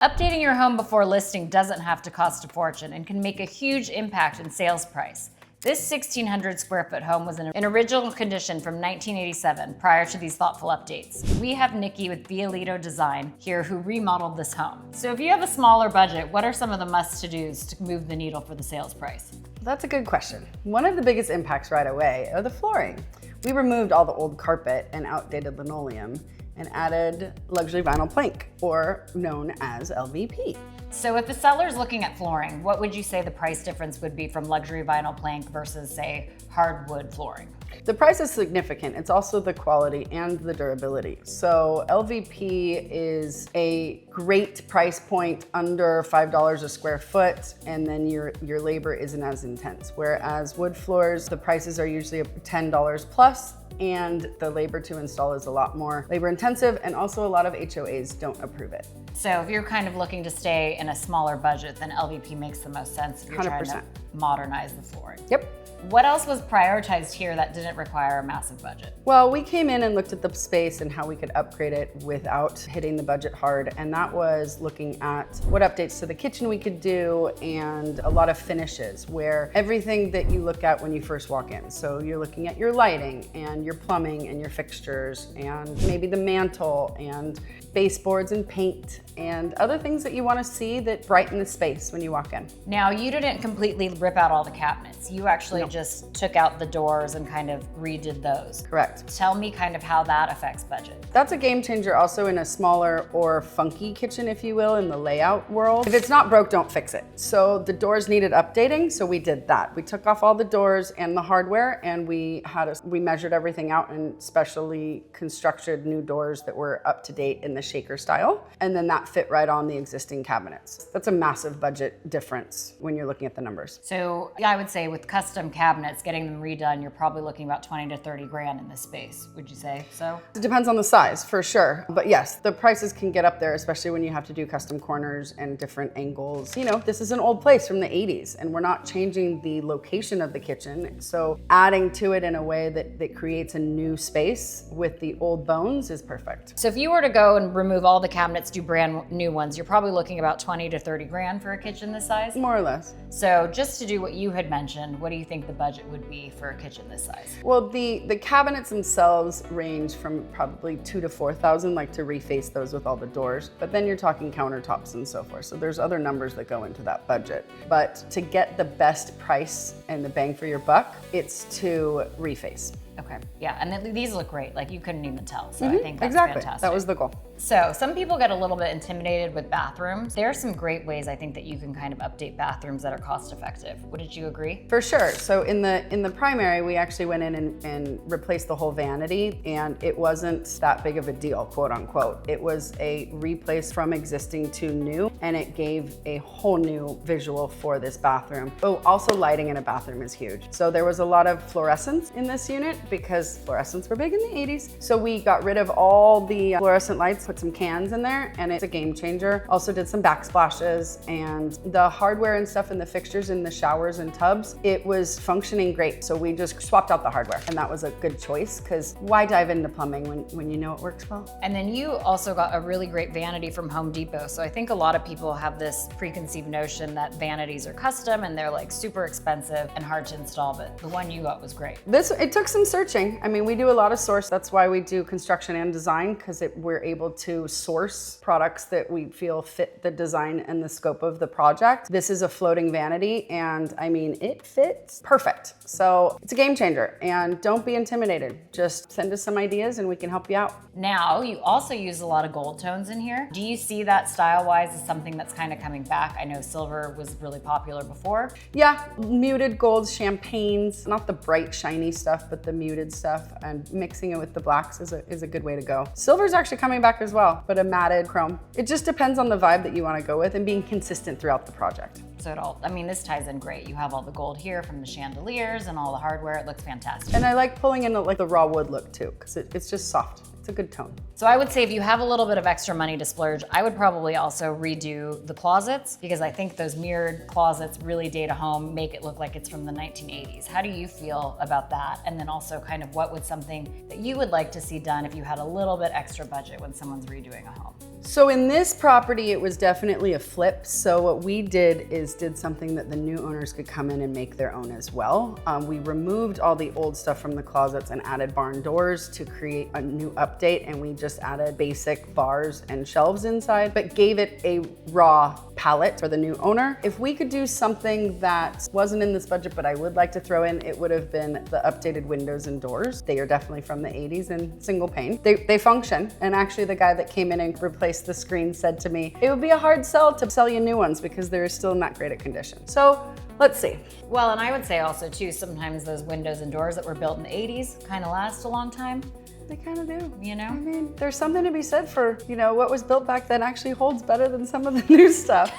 Updating your home before listing doesn't have to cost a fortune and can make a huge impact in sales price. This 1,600 square foot home was in original condition from 1987 prior to these thoughtful updates. We have Nikki with Via Lido Design here who remodeled this home. So if you have a smaller budget, what are some of the must-to-dos to move the needle for the sales price? That's a good question. One of the biggest impacts right away are the flooring. We removed all the old carpet and outdated linoleum and added luxury vinyl plank, or known as LVP. So if the seller's looking at flooring, what would you say the price difference would be from luxury vinyl plank versus, say, hardwood flooring? The price is significant. It's also the quality and the durability. So LVP is a great price point under $5 a square foot, and then your labor isn't as intense. Whereas wood floors, the prices are usually $10 plus, and the labor to install is a lot more labor intensive, and also a lot of HOAs don't approve it. So if you're kind of looking to stay in a smaller budget, then LVP makes the most sense if you're 100%. trying to modernize the flooring. Yep. What else was prioritized here that didn't require a massive budget? Well, we came in and looked at the space and how we could upgrade it without hitting the budget hard. And that was looking at what updates to the kitchen we could do and a lot of finishes where everything that you look at when you first walk in. So you're looking at your lighting and your plumbing and your fixtures and maybe the mantle and baseboards and paint and other things that you want to see that brighten the space when you walk in. Now, you didn't completely rip out all the cabinets. You actually just took out the doors and kind of redid those. Correct. Tell me kind of how that affects budget. That's a game changer also in a smaller or funky kitchen, if you will, in the layout world. If it's not broke, don't fix it. So the doors needed updating, so we did that. We took off all the doors and the hardware, and we measured everything out and specially constructed new doors that were up to date in the shaker style, and then that fit right on the existing cabinets. That's a massive budget difference when you're looking at the numbers. So yeah, I would say with custom cabinets, getting them redone, you're probably looking about 20 to 30 grand in this space. Would you say so? It depends on the size, for sure. But yes, the prices can get up there, especially when you have to do custom corners and different angles. You know, this is an old place from the 80s, and we're not changing the location of the kitchen. So adding to it in a way that creates a new space with the old bones is perfect. So if you were to go and remove all the cabinets, do brand new ones, you're probably looking about 20 to 30 grand for a kitchen this size? More or less. So just to do what you had mentioned, what do you think the budget would be for a kitchen this size? Well, the cabinets themselves range from probably $2,000 to $4,000, like to reface those with all the doors. But then you're talking countertops and so forth. So there's other numbers that go into that budget. But to get the best price and the bang for your buck, it's to reface. Okay, yeah, and these look great. Like you couldn't even tell. So I think that's exactly. Fantastic. That was the goal. So some people get a little bit intimidated with bathrooms. There are some great ways I think that you can kind of update bathrooms that are cost effective. Wouldn't you agree? For sure. So in the primary, we actually went in and replaced the whole vanity, and it wasn't that big of a deal, quote unquote. It was a replace from existing to new, and it gave a whole new visual for this bathroom. Oh, also lighting in a bathroom is huge. So there was a lot of fluorescence in this unit because fluorescents were big in the 80s. So we got rid of all the fluorescent lights, put some cans in there, and it's a game changer. Also did some backsplashes, and the hardware and stuff in the fixtures in the showers and tubs, it was functioning great. So we just swapped out the hardware, and that was a good choice because why dive into plumbing when you know it works well? And then you also got a really great vanity from Home Depot. So I think a lot of people have this preconceived notion that vanities are custom and they're like super expensive and hard to install, but the one you got was great. It took some searching. I mean, we do a lot of source. That's why we do construction and design, because we're able to source products that we feel fit the design and the scope of the project. This is a floating vanity, and I mean, it fits perfect. So it's a game changer, and don't be intimidated. Just send us some ideas and we can help you out. Now, you also use a lot of gold tones in here. Do you see that style-wise as something that's kind of coming back? I know silver was really popular before. Yeah, muted golds, champagnes, not the bright, shiny stuff, but the muted stuff, and mixing it with the blacks is a good way to go. Silver's actually coming back as well, but a matted chrome. It just depends on the vibe that you want to go with and being consistent throughout the project. So this ties in great. You have all the gold here from the chandeliers and all the hardware. It looks fantastic. And I like pulling in the raw wood look too, because it's just soft. It's a good tone. So I would say if you have a little bit of extra money to splurge, I would probably also redo the closets, because I think those mirrored closets really date a home, make it look like it's from the 1980s. How do you feel about that? And then also kind of what would something that you would like to see done if you had a little bit extra budget when someone's redoing a home? So in this property, it was definitely a flip. So what we did is did something that the new owners could come in and make their own as well. We removed all the old stuff from the closets and added barn doors to create a new update. And we just added basic bars and shelves inside, but gave it a raw palette for the new owner. If we could do something that wasn't in this budget, but I would like to throw in, it would have been the updated windows and doors. They are definitely from the 80s and single pane. They function. And actually the guy that came in and replaced the screen said to me, it would be a hard sell to sell you new ones because they're still not great at condition. So let's see. Well, and I would say also too, sometimes those windows and doors that were built in the 80s kind of last a long time. They kind of do. You know? I mean, there's something to be said for, you know, what was built back then actually holds better than some of the new stuff.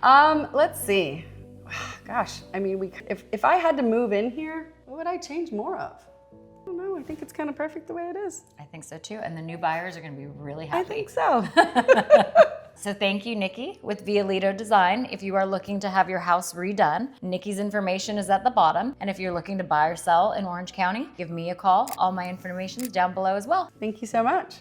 Let's see. Gosh, I mean, if I had to move in here, what would I change more of? I don't know. I think it's kind of perfect the way it is. I think so too. And the new buyers are going to be really happy. I think so. So thank you, Nikki, with Via Lido Design. If you are looking to have your house redone, Nikki's information is at the bottom. And if you're looking to buy or sell in Orange County, give me a call. All my information is down below as well. Thank you so much.